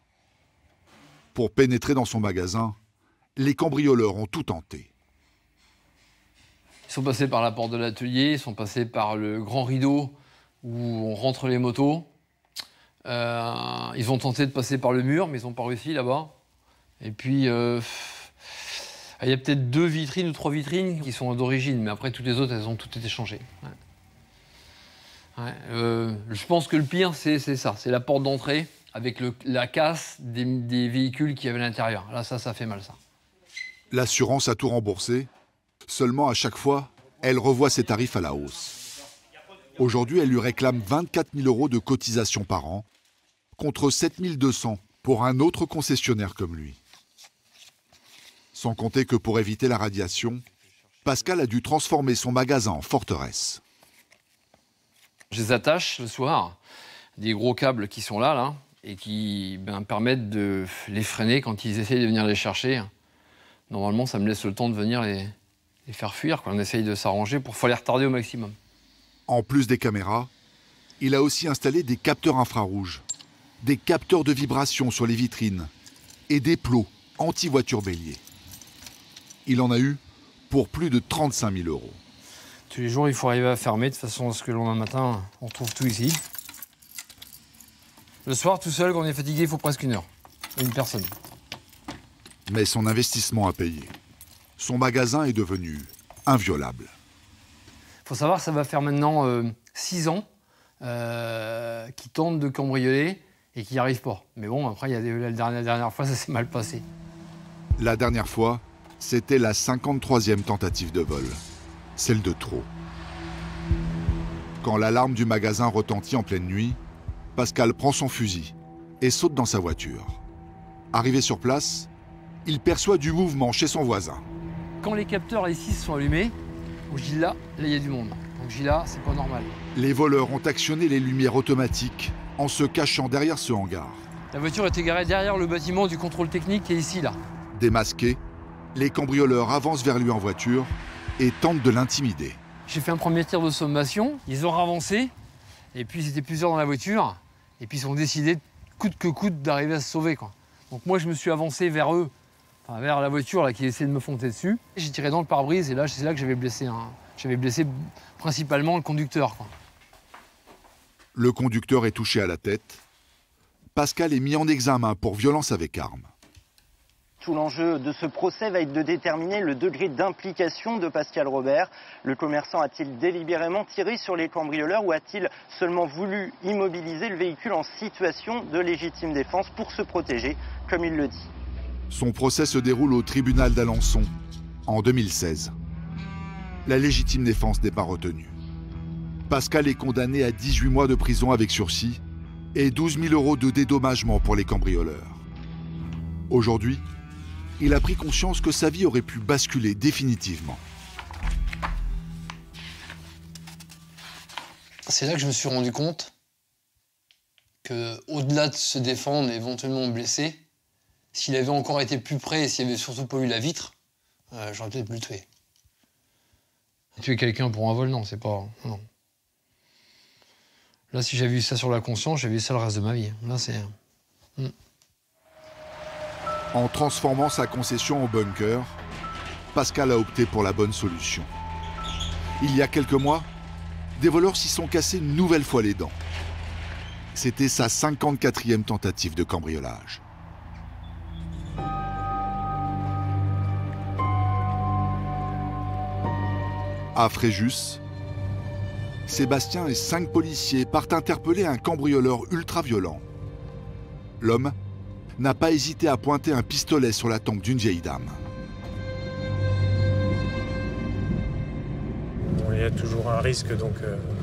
Pour pénétrer dans son magasin, les cambrioleurs ont tout tenté. Ils sont passés par la porte de l'atelier, ils sont passés par le grand rideau où on rentre les motos. Ils ont tenté de passer par le mur, mais ils n'ont pas réussi là-bas. Et puis, il y a peut-être 2 vitrines ou 3 vitrines qui sont d'origine, mais après, toutes les autres, elles ont toutes été changées. Ouais. Ouais, je pense que le pire, c'est ça. C'est la porte d'entrée avec la casse des véhicules qu'il y avait à l'intérieur. Là, ça fait mal, ça. L'assurance a tout remboursé. Seulement, à chaque fois, elle revoit ses tarifs à la hausse. Aujourd'hui, elle lui réclame 24 000 € de cotisation par an, contre 7 200 pour un autre concessionnaire comme lui. Sans compter que pour éviter la radiation, Pascal a dû transformer son magasin en forteresse. Je les attache le soir, des gros câbles qui sont là, et qui permettent de les freiner quand ils essayent de venir les chercher. Normalement, ça me laisse le temps de venir les faire fuir. On essaye de s'arranger pour les retarder au maximum. En plus des caméras, il a aussi installé des capteurs infrarouges, des capteurs de vibration sur les vitrines et des plots anti-voiture bélier. Il en a eu pour plus de 35 000 €. Tous les jours, il faut arriver à fermer de façon à ce que le lendemain matin, on trouve tout ici. Le soir, tout seul, quand on est fatigué, il faut presque 1 heure. Une personne. Mais son investissement a payé. Son magasin est devenu inviolable. Il faut savoir que ça va faire maintenant 6 ans qu'ils tentent de cambrioler et qu'ils n'y arrivent pas. Mais bon, après, la dernière fois, ça s'est mal passé. La dernière fois, c'était la 53e tentative de vol. Celle de trop. Quand l'alarme du magasin retentit en pleine nuit, Pascal prend son fusil et saute dans sa voiture. Arrivé sur place, il perçoit du mouvement chez son voisin. Quand les capteurs ici sont allumés, je dis là, il y a du monde. Donc je dis là, c'est pas normal. Les voleurs ont actionné les lumières automatiques en se cachant derrière ce hangar. La voiture était garée derrière le bâtiment du contrôle technique qui est ici, là. Démasqués, les cambrioleurs avancent vers lui en voiture et tentent de l'intimider. J'ai fait un premier tir de sommation, ils ont avancé, et puis ils étaient plusieurs dans la voiture, et puis ils ont décidé, coûte que coûte, d'arriver à se sauver, quoi. Donc moi, je me suis avancé vers eux, enfin, vers la voiture là, qui essayait de me foncer dessus. J'ai tiré dans le pare-brise, et là, c'est là que j'avais blessé principalement le conducteur, quoi. Le conducteur est touché à la tête. Pascal est mis en examen pour violence avec arme. Tout l'enjeu de ce procès va être de déterminer le degré d'implication de Pascal Robert. Le commerçant a-t-il délibérément tiré sur les cambrioleurs ou a-t-il seulement voulu immobiliser le véhicule en situation de légitime défense pour se protéger, comme il le dit? Son procès se déroule au tribunal d'Alençon en 2016. La légitime défense n'est pas retenue. Pascal est condamné à 18 mois de prison avec sursis et 12 000 € de dédommagement pour les cambrioleurs. Aujourd'hui, il a pris conscience que sa vie aurait pu basculer définitivement. C'est là que je me suis rendu compte qu'au-delà de se défendre et éventuellement me blesser, s'il avait encore été plus près et s'il avait surtout pas eu la vitre, j'aurais peut-être pu le tuer. Tuer quelqu'un pour un vol, non, c'est pas... Non. Là, si j'avais eu ça sur la conscience, j'avais eu ça le reste de ma vie. Là, c'est... En transformant sa concession en bunker, Pascal a opté pour la bonne solution. Il y a quelques mois, des voleurs s'y sont cassés une nouvelle fois les dents. C'était sa 54e tentative de cambriolage. À Fréjus, Sébastien et 5 policiers partent interpeller un cambrioleur ultra-violent. L'homme n'a pas hésité à pointer un pistolet sur la tempe d'une vieille dame. Bon, il y a toujours un risque, donc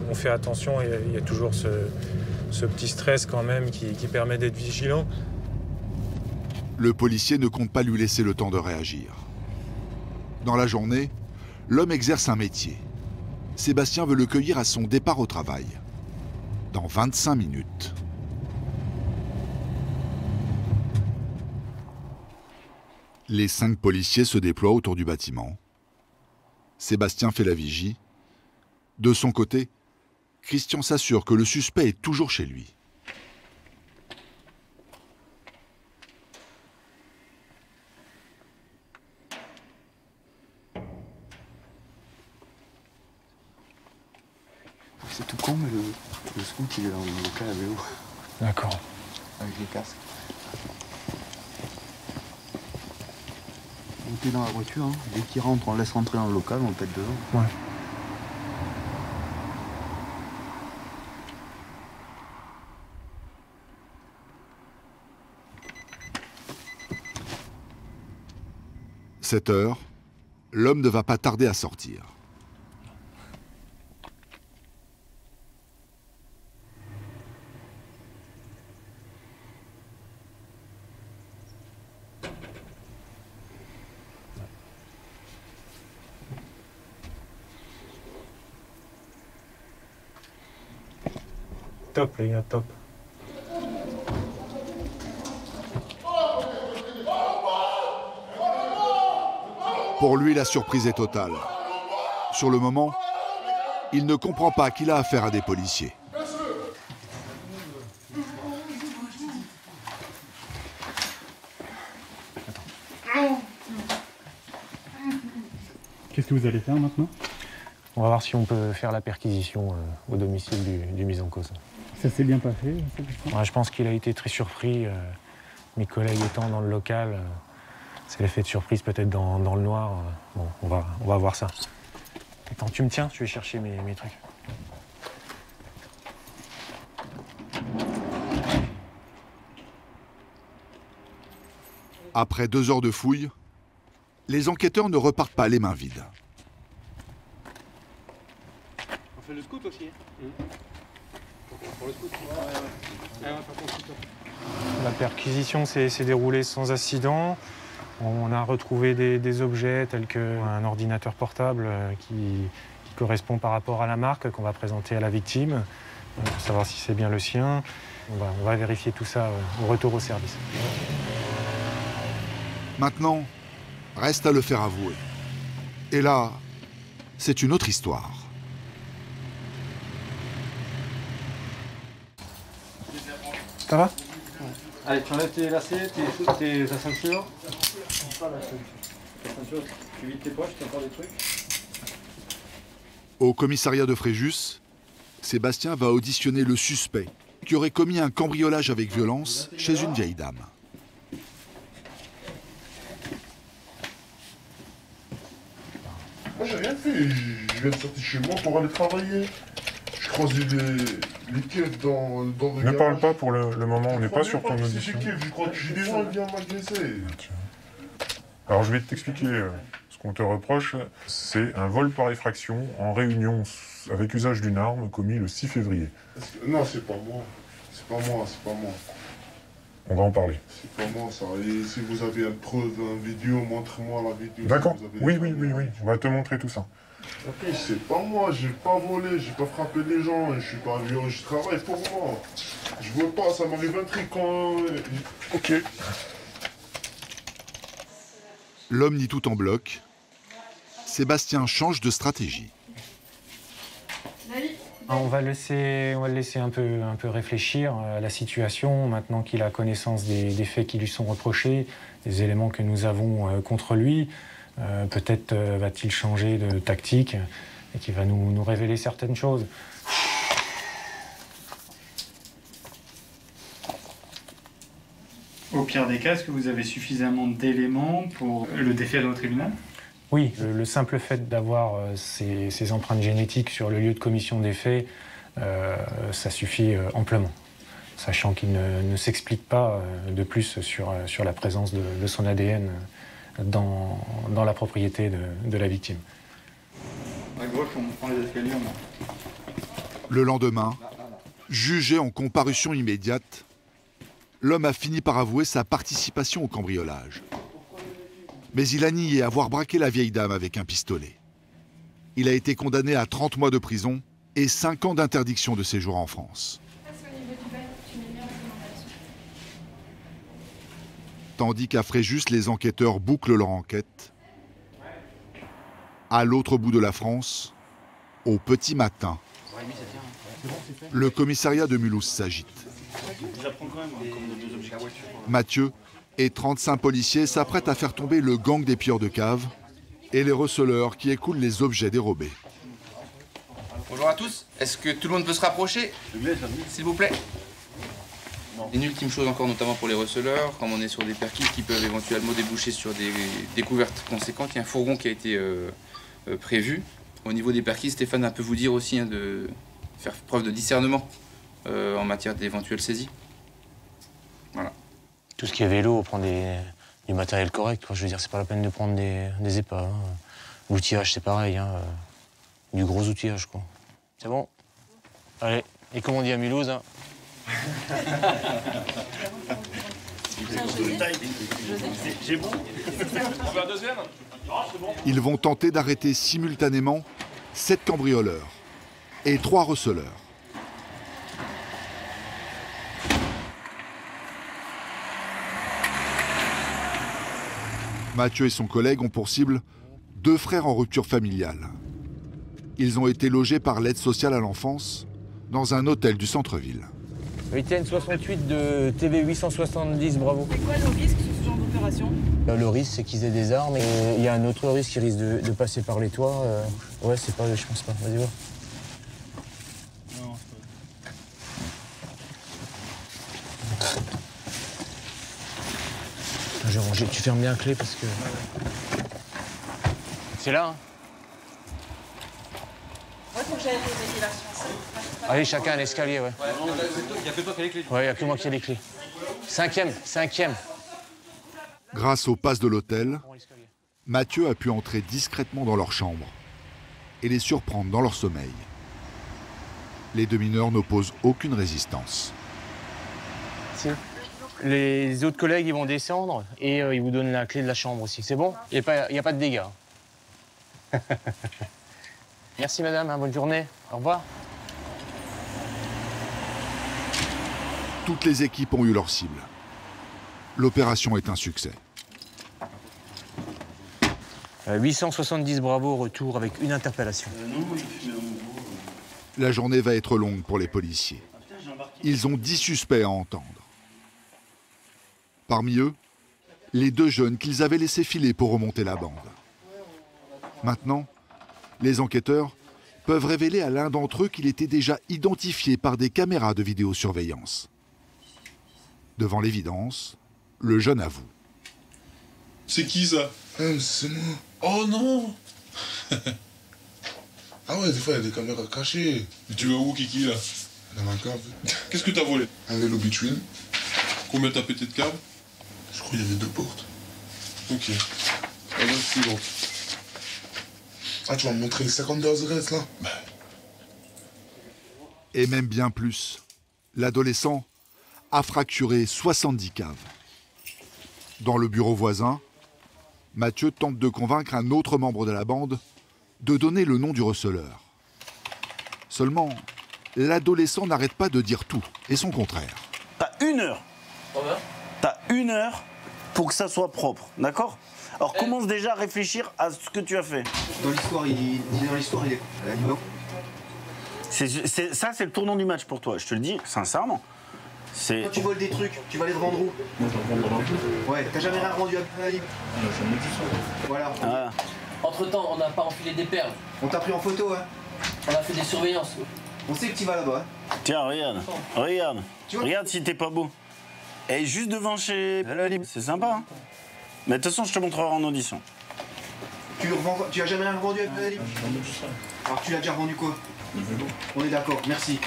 on fait attention. Il y a toujours ce petit stress quand même qui permet d'être vigilant. Le policier ne compte pas lui laisser le temps de réagir. Dans la journée, l'homme exerce un métier. Sébastien veut le cueillir à son départ au travail. Dans 25 minutes. Les 5 policiers se déploient autour du bâtiment. Sébastien fait la vigie. De son côté, Christian s'assure que le suspect est toujours chez lui. C'est tout con, mais le scout, il est dans le local à vélo. D'accord. Avec les casques. Montez dans la voiture, hein. Dès qu'il rentre, on laisse rentrer dans le local, on le pète dedans. Ouais. À 7 heures, l'homme ne va pas tarder à sortir. Top, les gars, top. Pour lui, la surprise est totale. Sur le moment, il ne comprend pas qu'il a affaire à des policiers. Qu'est-ce que vous allez faire maintenant? On va voir si on peut faire la perquisition au domicile du mis en cause. Ça s'est bien passé? Ouais, je pense qu'il a été très surpris. Mes collègues étant dans le local, c'est l'effet de surprise peut-être dans le noir. Bon, on va voir ça. Attends, tu me tiens? Je vais chercher mes trucs. Après 2 heures de fouille, les enquêteurs ne repartent pas les mains vides. On fait le scout aussi. Pour le scout. La perquisition s'est déroulée sans incident. On a retrouvé des objets tels qu'un ordinateur portable qui correspond par rapport à la marque qu'on va présenter à la victime pour savoir si c'est bien le sien. On va vérifier tout ça au retour au service. Maintenant, reste à le faire avouer. Et là, c'est une autre histoire. Ça va? Allez, tu enlèves tes lacets, ta ceinture. Pas la ceinture, tu vides tes poches, tu as encore des trucs. Au commissariat de Fréjus, Sébastien va auditionner le suspect qui aurait commis un cambriolage avec violence chez une vieille dame. Moi j'ai rien fait, je viens de sortir chez moi pour aller travailler. Je croisais les keufs dans le Ne garage. parle pas pour le moment, on n'est pas sur ton audition. Je crois que j'ai des gens qui viennent m'agresser. Alors je vais t'expliquer ce qu'on te reproche. C'est un vol par effraction en réunion avec usage d'une arme commis le 6 février. Non, c'est pas moi. C'est pas moi, c'est pas moi. On va en parler. C'est pas moi ça. Et si vous avez une preuve, une vidéo, montrez-moi la vidéo. D'accord. Si vous Oui, avez on va te montrer tout ça. Ok, c'est pas moi, j'ai pas volé, j'ai pas frappé les gens, je suis pas violent, je travaille pour moi. Je veux pas, ça m'arrive un truc quand... Ok. L'homme nie tout en bloc. Sébastien change de stratégie. On va le laisser un peu réfléchir à la situation, maintenant qu'il a connaissance des faits qui lui sont reprochés, des éléments que nous avons contre lui. Peut-être va-t-il changer de tactique et qu'il va nous révéler certaines choses. Au pire des cas, est-ce que vous avez suffisamment d'éléments pour le déférer au tribunal? Oui, le simple fait d'avoir ces empreintes génétiques sur le lieu de commission des faits, ça suffit amplement, sachant qu'il ne s'explique pas de plus sur la présence de son ADN dans la propriété de la victime. À gauche, on prend les escaliers. Le lendemain, jugé en comparution immédiate, l'homme a fini par avouer sa participation au cambriolage. Mais il a nié avoir braqué la vieille dame avec un pistolet. Il a été condamné à 30 mois de prison et 5 ans d'interdiction de séjour en France. Tandis qu'à Fréjus, les enquêteurs bouclent leur enquête. À l'autre bout de la France, au petit matin, le commissariat de Mulhouse s'agite. Mathieu et 35 policiers s'apprêtent à faire tomber le gang des pilleurs de cave et les receleurs qui écoulent les objets dérobés. Bonjour à tous, est-ce que tout le monde peut se rapprocher, s'il vous plaît? Une ultime chose encore, notamment pour les receleurs, comme on est sur des perquis qui peuvent éventuellement déboucher sur des découvertes conséquentes, il y a un fourgon qui a été prévu. Au niveau des perquis, Stéphane va un peu vous dire aussi de faire preuve de discernement en matière d'éventuelles saisies. Voilà. Tout ce qui est vélo, on prend du matériel correct, quoi. Je veux dire, c'est pas la peine de prendre des épaves. Hein. L'outillage, c'est pareil, hein. Du gros outillage, quoi. C'est bon? Allez, et comme on dit à Mulhouse, hein. J'ai bon. On veut un deuxième? Ils vont tenter d'arrêter simultanément 7 cambrioleurs et 3 receleurs. Mathieu et son collègue ont pour cible 2 frères en rupture familiale. Ils ont été logés par l'aide sociale à l'enfance dans un hôtel du centre-ville. Étienne 68 de TV 870, bravo. C'est quoi le risque sur ce genre d'opération? Le risque, c'est qu'ils aient des armes et il y a un autre risque qui risque de passer par les toits. Ouais, c'est pas, je pense pas. Vas-y, voir. J'ai rangé, tu fermes bien la clé parce que... C'est là, hein? Ouais, faut que j'aille les véhilations. Allez, chacun à l'escalier, ouais. Il n'y a que toi qui as les clés. Ouais, il n'y a que moi qui ai les clés. Cinquième. Grâce au pass de l'hôtel, Mathieu a pu entrer discrètement dans leur chambre et les surprendre dans leur sommeil. Les 2 mineurs n'opposent aucune résistance. Les autres collègues, ils vont descendre et ils vous donnent la clé de la chambre aussi. C'est bon? Il n'y a pas de dégâts. Merci madame, hein, bonne journée. Au revoir. Toutes les équipes ont eu leur cible. L'opération est un succès. 870 bravo au retour avec une interpellation. La journée va être longue pour les policiers. Ils ont 10 suspects à entendre. Parmi eux, les 2 jeunes qu'ils avaient laissés filer pour remonter la bande. Maintenant, les enquêteurs peuvent révéler à l'un d'entre eux qu'il était déjà identifié par des caméras de vidéosurveillance. Devant l'évidence, le jeune avoue. C'est qui ça? C'est moi. Oh non. Ah ouais, des fois il y a des caméras cachées. Et tu vas où, Kiki, là? Dans ma cave. Qu'est-ce que t'as volé? Un vélo Between. Combien t'as pété de câbles? Je crois qu'il y avait 2 portes. Ok. Ah bah, c'est bon. Ah, tu vas me montrer les 52 adresses, là? Et même bien plus. L'adolescent a fracturé 70 caves. Dans le bureau voisin, Mathieu tente de convaincre un autre membre de la bande de donner le nom du receleur. Seulement, l'adolescent n'arrête pas de dire tout, et son contraire. T'as 1 heure. T'as 1 heure pour que ça soit propre, d'accord? Alors commence déjà à réfléchir à ce que tu as fait. Dans l'histoire, il est non. Ça, c'est le tournant du match pour toi, je te le dis sincèrement. Quand tu voles des trucs, tu vas les revendre où? Ouais, t'as jamais rien rendu à Ali? Voilà. Ah. Entre-temps, on n'a pas enfilé des perles. On t'a pris en photo, hein? On a fait des surveillances. On sait que tu vas là-bas. Hein? Tiens, regarde. Regarde si t'es pas beau. Et juste devant chez Alib, c'est sympa. Hein, mais de toute façon, je te montrerai en audition. Tu as jamais rien revendu à Ali? Alors tu l'as déjà revendu quoi? Le vélo. On est d'accord, merci.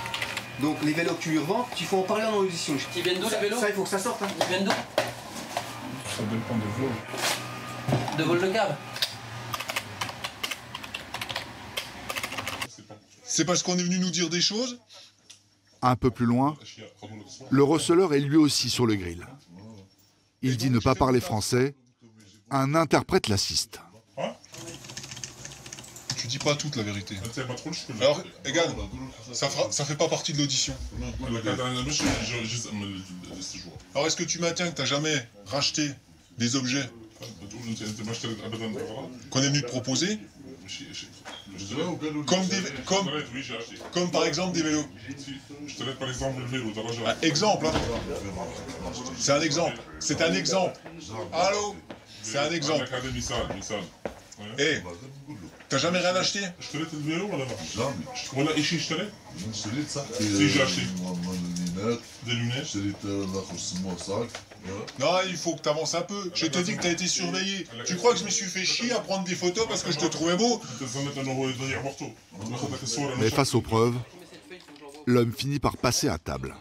Donc les vélos que tu lui revends, il faut en parler en audition. Ils viennent d'où les vélos? Ça, il faut que ça sorte. Hein. Ils viennent d'où? Ça dépend des vols. De vol de câble. C'est parce qu'on est venu nous dire des choses? Un peu plus loin, le receleur est lui aussi sur le grill. Il dit ne pas parler français. Un interprète l'assiste. Tu dis pas toute la vérité. Alors, regarde, ça fait pas partie de l'audition. Alors, est-ce que tu maintiens que t'as jamais racheté des objets qu'on est venu te proposer? Comme par exemple des vélos. Je te laisse par exemple le vélo. Exemple, hein. C'est un exemple. C'est un exemple. Allô? C'est un exemple. Eh, t'as jamais rien acheté? Je te laisse le vélo, madame. Jamais. Voilà, ici, je te laisse. Si, j'ai acheté. Des lunettes. Non, il faut que tu avances un peu. Je te dis que tu as été surveillé. Tu crois que je me suis fait chier à prendre des photos parce que je te trouvais beau? Mais face aux preuves, l'homme finit par passer à table.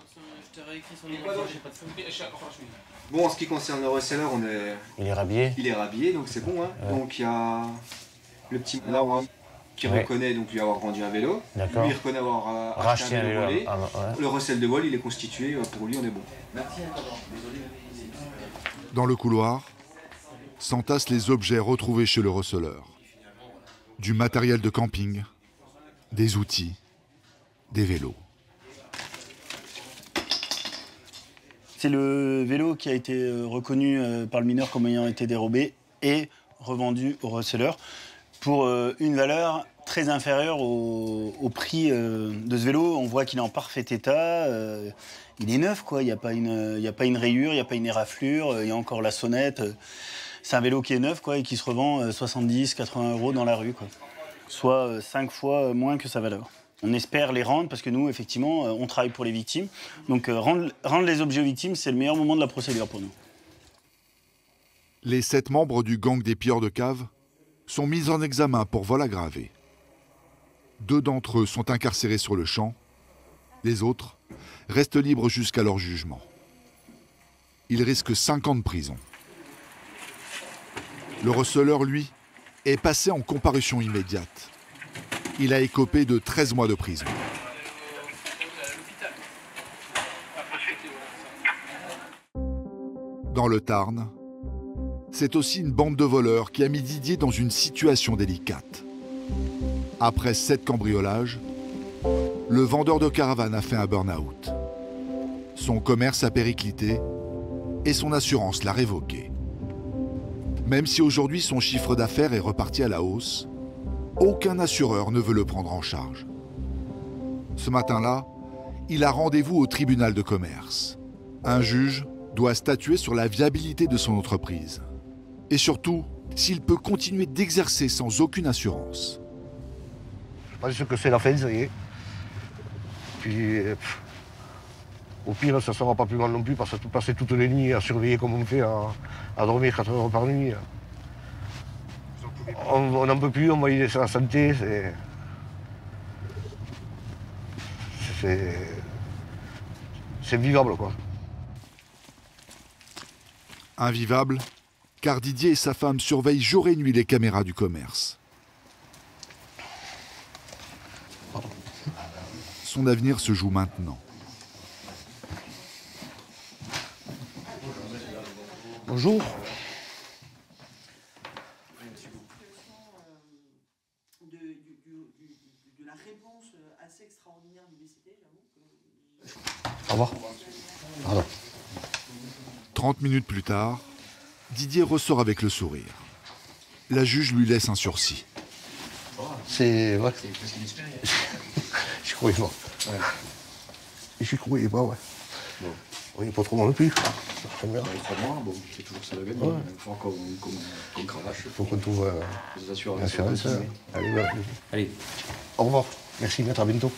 Bon, en ce qui concerne le reseller, il est rhabillé. Il est rhabillé, donc c'est bon. Hein. Ouais. Donc il y a le petit Laurent qui reconnaît donc lui avoir vendu un vélo. Lui, il reconnaît avoir acheté un vélo volé. Le recel de vol, il est constitué. Pour lui, on est bon. Dans le couloir, s'entassent les objets retrouvés chez le receleur. Du matériel de camping, des outils, des vélos. C'est le vélo qui a été reconnu par le mineur comme ayant été dérobé et revendu au receleur pour une valeur très inférieure au prix de ce vélo. On voit qu'il est en parfait état. Il est neuf, quoi. Il n'y a pas une rayure, il n'y a pas une éraflure, il y a encore la sonnette. C'est un vélo qui est neuf, quoi, et qui se revend 70-80 € dans la rue, quoi. Soit 5 fois moins que sa valeur. On espère les rendre parce que nous, effectivement, on travaille pour les victimes. Donc rendre les objets aux victimes, c'est le meilleur moment de la procédure pour nous. Les 7 membres du gang des pilleurs de cave sont mis en examen pour vol aggravé. 2 d'entre eux sont incarcérés sur le champ. Les autres restent libres jusqu'à leur jugement. Ils risquent 5 ans de prison. Le receleur, lui, est passé en comparution immédiate. Il a écopé de 13 mois de prison. Dans le Tarn, c'est aussi une bande de voleurs qui a mis Didier dans une situation délicate. Après 7 cambriolages, le vendeur de caravane a fait un burn-out. Son commerce a périclité et son assurance l'a révoqué. Même si aujourd'hui son chiffre d'affaires est reparti à la hausse, aucun assureur ne veut le prendre en charge. Ce matin-là, il a rendez-vous au tribunal de commerce. Un juge doit statuer sur la viabilité de son entreprise. Et surtout, s'il peut continuer d'exercer sans aucune assurance. Je pense que c'est la fin, ça y est. Puis, au pire, ça ne sera pas plus mal non plus, parce que passer toutes les nuits à surveiller comme on fait, à dormir 4 heures par nuit. On n'en peut plus, on va y laisser la santé. C'est vivable, quoi. Invivable, car Didier et sa femme surveillent jour et nuit les caméras du commerce. Son avenir se joue maintenant. Bonjour. De la réponse assez extraordinaire du BCT, j'avoue. Au revoir. Pardon. 30 minutes plus tard, Didier ressort avec le sourire. La juge lui laisse un sursis. C'est... Ouais. J'y croyais pas. Ouais. J'y croyais pas, ouais. Bon. Oui, pas trop mal non plus. J'aime bien. Bon, c'est toujours ça la gagne. Ouais. Il faut encore comme cravache. Il faut qu'on trouve des assurances. l'assurance. Allez, voilà. Allez. Au revoir. Merci, maître, à bientôt.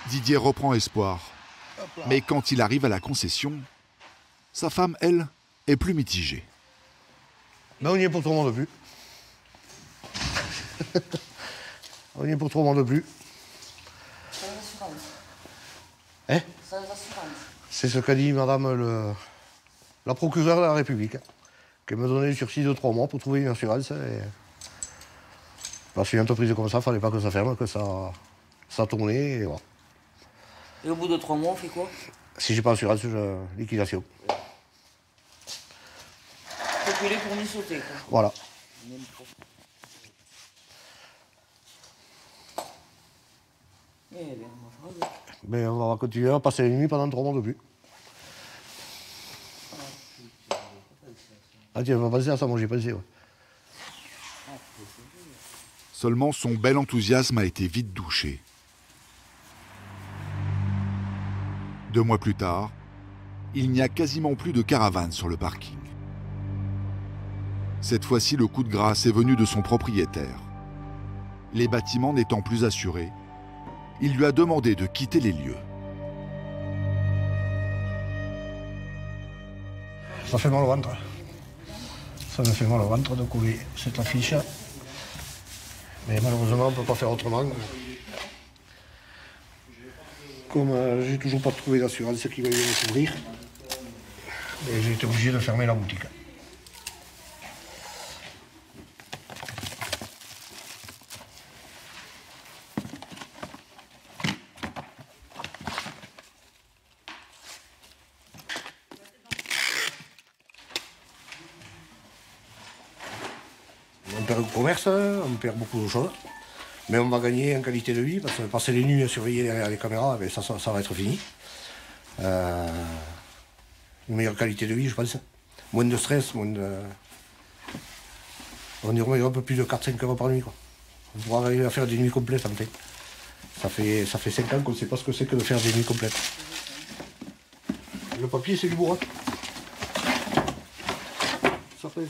Didier reprend espoir. Mais quand il arrive à la concession, sa femme, elle, est plus mitigée. Ben, on y est pour tout le monde plus. On y est pour tout le monde plus. Sans assurance. Hein? Sans assurance. C'est ce qu'a dit madame la procureure de la République, qui m'a donné un sursis de 3 mois pour trouver une assurance. Parce qu'une entreprise comme ça, il ne fallait pas que ça ferme, que ça tournait, et voilà. Et au bout de 3 mois, on fait quoi? Si j'ai pas d'assurance, liquidation. Calculer pour nous sauter, quoi. Voilà. Mais on va continuer à passer les nuits pendant 3 mois de plus. Ah, tu vas pas penser à ça, moi j'ai pensé, ouais. Seulement, son bel enthousiasme a été vite douché. 2 mois plus tard, il n'y a quasiment plus de caravane sur le parking. Cette fois-ci, le coup de grâce est venu de son propriétaire. Les bâtiments n'étant plus assurés, il lui a demandé de quitter les lieux. Ça fait mal au ventre. Ça me fait mal au ventre de couler cette affiche. Mais malheureusement, on ne peut pas faire autrement. Comme j'ai toujours pas trouvé d'assurance qui va me couvrir, j'ai été obligé de fermer la boutique. On perd le commerce, on perd beaucoup de choses. Mais on va gagner en qualité de vie, parce que passer les nuits à surveiller derrière les caméras, ça va être fini. Une meilleure qualité de vie, je pense. Moins de stress, moins de... On y remet un peu plus de 4-5 heures par nuit, quoi. On pourra arriver à faire des nuits complètes, en fait. Ça fait 5 ans qu'on ne sait pas ce que c'est que de faire des nuits complètes. Le papier, c'est du bourrin. Ça fait...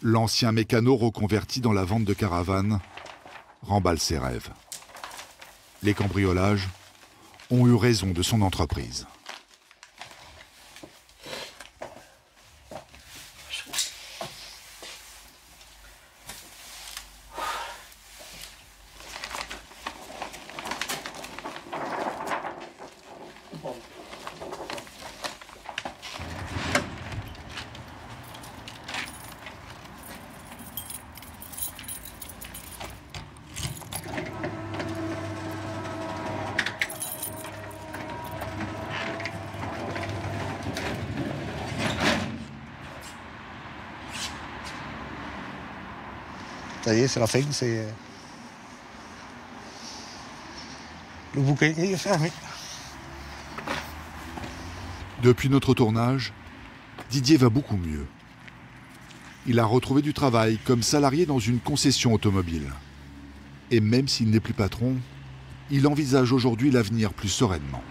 L'ancien mécano reconverti dans la vente de caravanes remballe ses rêves. Les cambriolages ont eu raison de son entreprise. Ça y est, c'est la fin, c'est... Le bouquin est fermé. Depuis notre tournage, Didier va beaucoup mieux. Il a retrouvé du travail comme salarié dans une concession automobile. Et même s'il n'est plus patron, il envisage aujourd'hui l'avenir plus sereinement.